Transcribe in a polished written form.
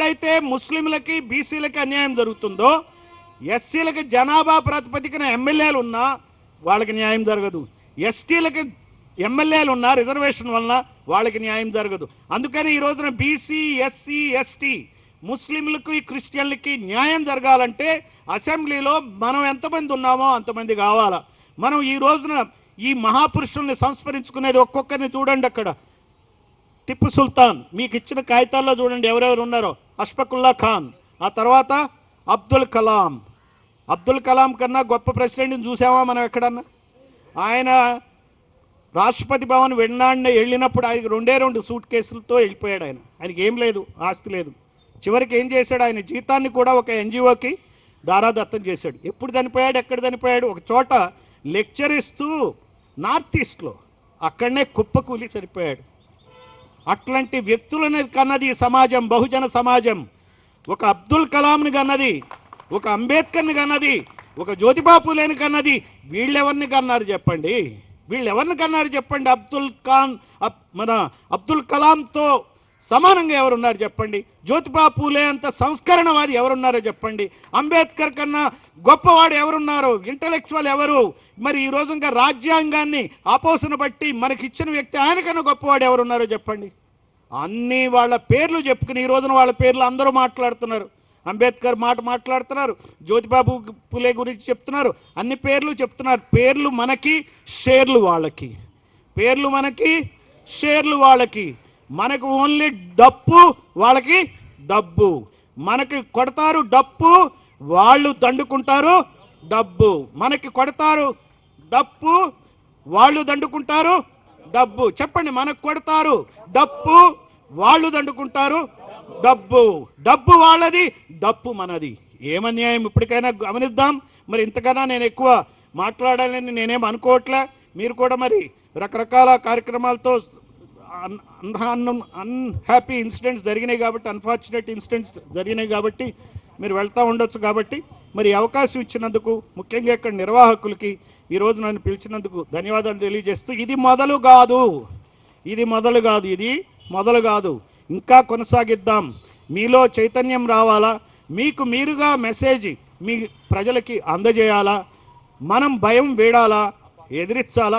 ఎప్పుడైతే ముస్లింలకి బీసీలకి అన్యాయం జరుగుతుందో ఎస్సీలకి జనాభా ప్రాతిపదికన ఎమ్మెల్యేలు ఉన్నా వాళ్ళకి న్యాయం జరగదు, ఎస్టీలకి ఎమ్మెల్యేలు ఉన్నా రిజర్వేషన్ వలన వాళ్ళకి న్యాయం జరగదు. అందుకని ఈ రోజున బీసీ ఎస్సీ ఎస్టీ ముస్లింలకు క్రిస్టియన్లకి న్యాయం జరగాలంటే అసెంబ్లీలో మనం ఎంతమంది ఉన్నామో అంతమంది కావాలా. మనం ఈ రోజున ఈ మహాపురుషుల్ని సంస్మరించుకునేది ఒక్కొక్కరిని చూడండి. అక్కడ టిప్పు సుల్తాన్ మీకు ఇచ్చిన కాగితాల్లో చూడండి ఎవరెవరు ఉన్నారో. అష్ఫకుల్లా ఖాన్, ఆ తర్వాత అబ్దుల్ కలాం. అబ్దుల్ కలాం కన్నా గొప్ప ప్రెసిడెంట్ని చూసామా మనం ఎక్కడన్నా? ఆయన రాష్ట్రపతి భవన్ వెళ్ళినప్పుడు ఆయన 2 సూట్ కేసులతో వెళ్ళిపోయాడు. ఆయనకి ఏం లేదు, ఆస్తి లేదు. చివరికి ఏం చేశాడు, ఆయన జీతాన్ని కూడా ఒక ఎన్జిఓకి దారాదత్తం చేశాడు. ఎప్పుడు చనిపోయాడు, ఎక్కడ చనిపోయాడు? ఒక చోట లెక్చర్ ఇస్తూ నార్త్ ఈస్ట్లో అక్కడనే కుప్పకూలి చనిపోయాడు. అట్లాంటి వ్యక్తులని కన్నది సమాజం, బహుజన సమాజం. ఒక అబ్దుల్ కలాంని కన్నది, ఒక అంబేద్కర్ని కన్నది, ఒక జ్యోతిబా పూలేని కన్నది. వీళ్ళెవరిని కన్నారు చెప్పండి? వీళ్ళెవరిని కన్నారు చెప్పండి? అబ్దుల్ కలాంతో సమానంగా ఎవరున్నారు చెప్పండి? జ్యోతిబా పూలే అంత సంస్కరణవాది ఎవరున్నారో చెప్పండి? అంబేద్కర్ కన్నా గొప్పవాడు ఎవరున్నారో, ఇంటలెక్చువల్ ఎవరు? మరి ఈ రోజు ఇంకా రాజ్యాంగాన్ని ఆపోసన బట్టి మనకిచ్చిన వ్యక్తి ఆయనకన్నా గొప్పవాడు ఎవరున్నారో చెప్పండి? అన్నీ వాళ్ళ పేర్లు చెప్పుకుని ఈ రోజున వాళ్ళ పేర్లు అందరూ మాట్లాడుతున్నారు. అంబేద్కర్ మాట్లాడుతున్నారు, జ్యోతిబాబు పూలే గురించి చెప్తున్నారు, అన్ని పేర్లు చెప్తున్నారు. పేర్లు మనకి, షేర్లు వాళ్ళకి. పేర్లు మనకి, షేర్లు వాళ్ళకి. మనకు ఓన్లీ డప్పు, వాళ్ళకి డబ్బు. మనకి కొడతారు డప్పు, వాళ్ళు దండుకుంటారు డబ్బు. మనకి కొడతారు డప్పు, వాళ్ళు దండుకుంటారు డబ్బు. చెప్పండి, మనకు కొడతారు డప్పు, వాళ్ళు దండుకుంటారు డబ్బు. డబ్బు వాళ్ళది, డప్పు మనది. ఏమన్యాయం! ఇప్పటికైనా గమనిద్దాం. మరి ఇంతకన్నా నేను ఎక్కువ మాట్లాడాలని నేనేం అనుకోవట్లే. మీరు కూడా మరి రకరకాల కార్యక్రమాలతో అన్హ్యాపీ ఇన్సిడెంట్స్ జరిగినాయి కాబట్టి, అన్ఫార్చునేట్ ఇన్సిడెంట్స్ జరిగినాయి కాబట్టి మీరు వెళ్తూ ఉండొచ్చు. కాబట్టి మరి అవకాశం ఇచ్చినందుకు, ముఖ్యంగా ఇక్కడ నిర్వాహకులకి ఈరోజు నన్ను పిలిచినందుకు ధన్యవాదాలు తెలియజేస్తూ, ఇది మొదలు కాదు, ఇది మొదలు కాదు, ఇంకా కొనసాగిద్దాం. మీలో చైతన్యం రావాలా, మీకు మీరుగా మెసేజ్ మీ ప్రజలకి అందజేయాలా, మనం భయం వీడాలా, ఎదిరించాలా.